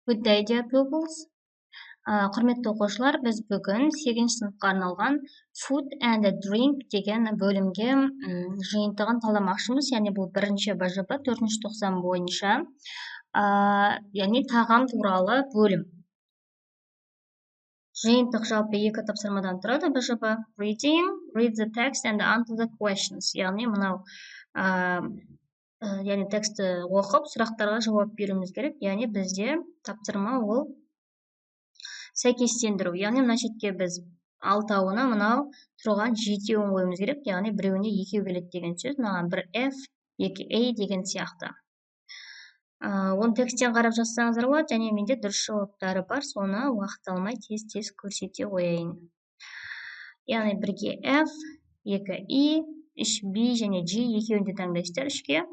Good day, dear pupils. Құрметті оқушылар, біз бүгін 8-ші сыныпқа арналған Food and Drink деген бөлімге жиынтығын талдамақшымыз. Яғни бұл бірінші БЖБ 4-ші тоқсан бойынша, яғни тағам туралы бөлім. Жиынтық жалпы екі тапсырмадан тұрады. БЖБ reading, read the text and answer the questions. Яғни мынау яғни тексті оқып, сұрақтарға жауап беруіміз керек. Яғни бізде тапсырма ол сәйкестендіру. Яғни мына шетке біз алтауына мынау тұрған жетеуін қоюымыз керек. Яғни біреуіне екеу келеді деген сөз. Мынаған бір F, екі A деген сияқты. Оны тексттен қарап жазсаңыздар болады, және менде дұрыс жауаптары бар. Соны уақыт алмай тез-тез көрсете қояйын. Яғни бірге F, екі E, үш B және G екеуін де таңдайсыздар үшке.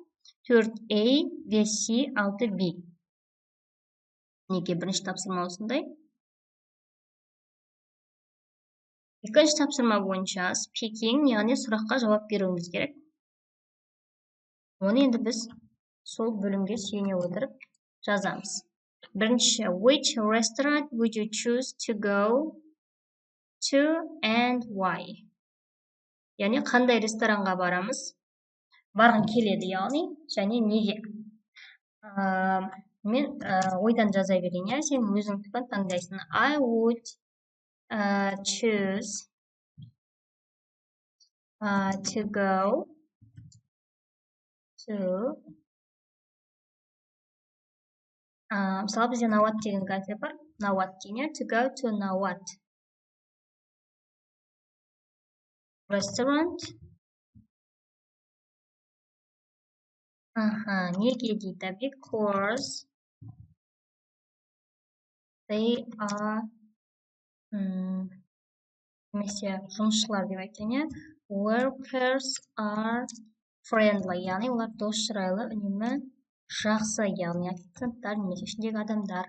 4A, 5C, 6B. Неге бірінші тапсырма осындай? Екінші тапсырма бойынша speaking, яғни сұраққа жауап беруіміз керек. Оны енді біз сол бөлімге сүйене отырып жазамыз. Бірінші, which restaurant would you choose to go to and why? Яғни қандай ресторанға барамыз? Барғың келеді, яғни, және неге? Мен ойдан жаза берейін, сен өзің таңдайсың. I would choose to go to мысалы бізде Nawat деген кафе бар. Nawat деген to go to Nawat restaurant. Неге дейді? Because they are немесе жұмысшылар деп айтайын. Workers are friendly, яғни олар дос жайлы, үнемі жақсы, яғни официанттар немесе ішіндегі адамдар.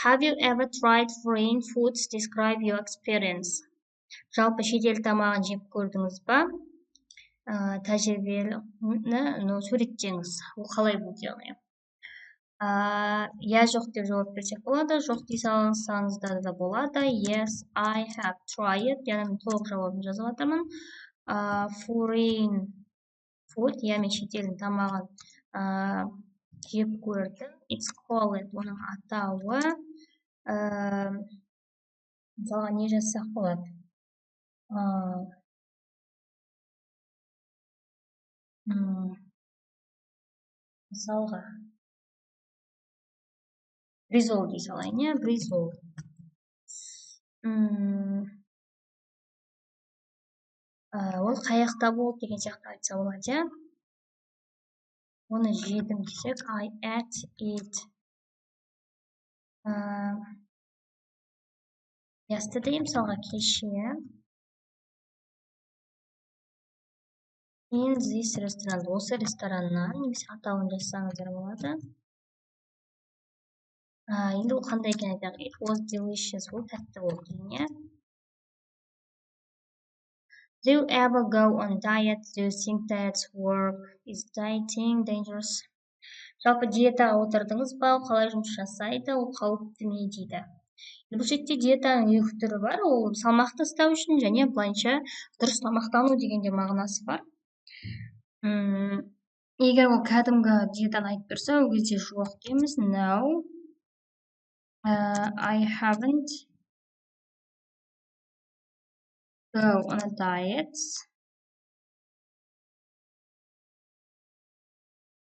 Have you ever tried foreign foods? Describe your experience. Жалпы шетел тамағын жеп көрдіңіз ба? Тәжірибені суреттеңіз. Ол қалай болды, яғни? Я, жоқ деп жауап берсек болады. Жоқ дей салсаңыздар да болады. Yes, I have tried. Яғни толық жауабын жазып жатырмын. Foreign food, яғни шетелдің тамағын жеп көрдім. It's called, оның атауы. Мысалға не жазсақ болады? Мысалға бризол дей салайын, не? Бризол. Ол қаяқта болды деген сияқты айтса болады, е? Оны жедім десек, I ate it yesterday, мысалға кеше. In this restaurant, осы рестораннан, немесе атауын жазсаңыздар болады. Енді ол қандай екен айтайық? It was delicious, ол тәтті болды, не? Do you ever go on diet? Do you think that work is dieting dangerous? Жалпы диетаға отырдыңыз ба? Қалай жұмыс жасайды? Ол қауіпті ме дейді? Бұл жерде диетаның екі түрі бар. Ол салмақты ұстау үшін және былайша дұрыс тамақтану дегенде мағынасы бар. Егер ол кәдімгі диетаны айтып берсе, ол кезде жоқ дейміз. No, I haven't go on a diet.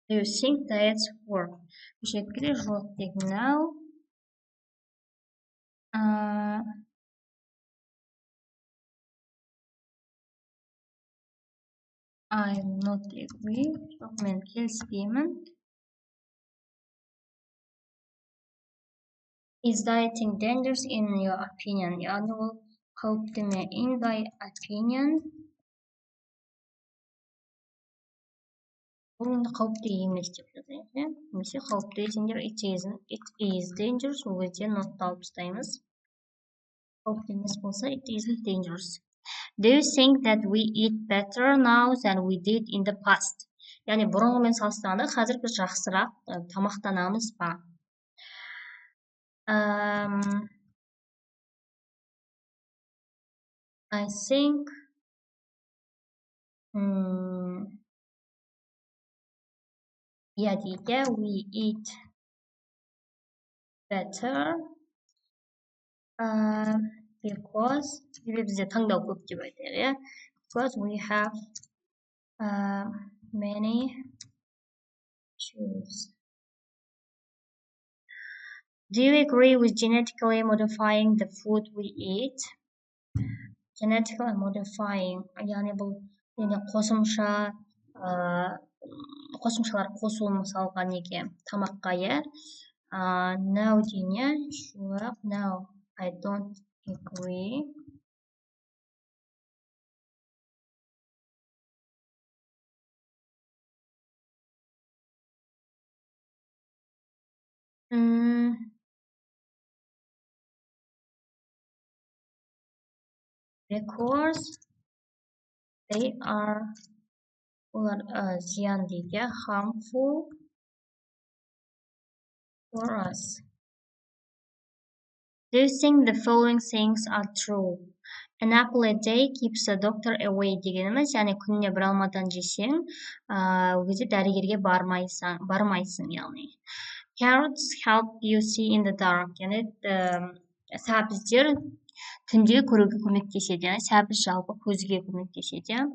Do you think diets work? Бұл жерде жоқ дейік. No, I'm not agree. Жоқ, мен келіспеймін. Is dieting dangerous in your opinion? Яғни ол қауіпті ме? In thy opinion? Ол енді қауіпті емес деп жазайық. Немесе қауіпті десеңдер it is dangerous. Ол кезде нотты алып тастаймыз. Қауіпті емес болса it isn't dangerous. Do you think that we eat better now than we did in the past? Яғни бұрынғымен салыстырғанда қазір біз жақсырақ тамақтанамыз ба? I think yeah дейді, we eat better because бізде таңдау көп деп айтайық, иә. Because we have many choose. Do you agree with genetically modifying the food we eat? Genetically modifying, яғни бұл қосымшалар қосу мысалға неге тамаққа, иә. No дейіне, жоқ, no, I don't agree. Because they are зиян дейді, harmful for us. Do you think the following things are true? An apple a day keeps the doctor away дегеніміз, яғни күніне бір алмадан жесең, өзі дәрігерге бармайсың, яғни. Carrots help you see in the dark, яғни сәбіздер түнде көруге көмектеседі, яғни сәбіз жалпы көзге көмектеседі.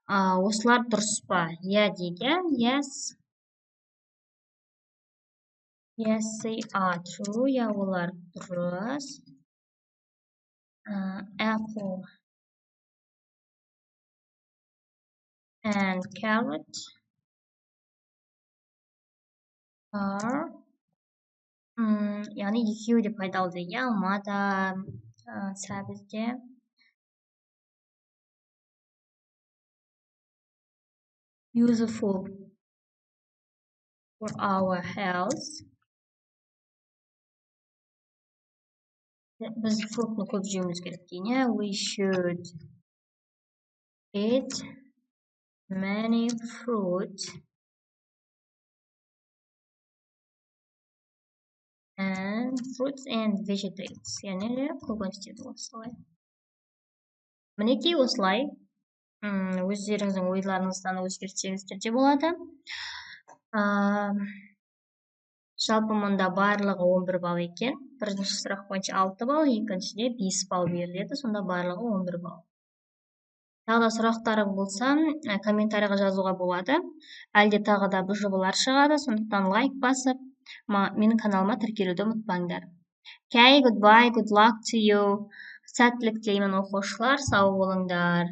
Осылар дұрыс па? Я деген, yes. Yes, they are true. Я олар дұрыс. Apple and carrot are яғни екеуі де пайдалы дейді, алма да, сәбіз де. Useful for our health. Біз фруктны көп жеуіміз керек дейіне. We should eat many fruits and vegetables. Яғни көкөністер осылай. Мінекей осылай. Өздеріңіздің ойларыңыздан өзгертсеңіздер де болады. Жалпы мұнда барлығы 11 балл екен. Бірінші сұрақ бойынша 6 балл, екіншіде 5 балл беріледі, сонда барлығы 11 балл. Тағы да сұрақтары болса, комментарийға жазуға болады. Әлде тағы да бұл жобалар шығады, сондықтан лайк басып, менің каналыма тіркелуді ұмытпаңдар. Okay, goodbye, good luck to you. Сәттілік тілеймін оқушылар, сау болыңдар.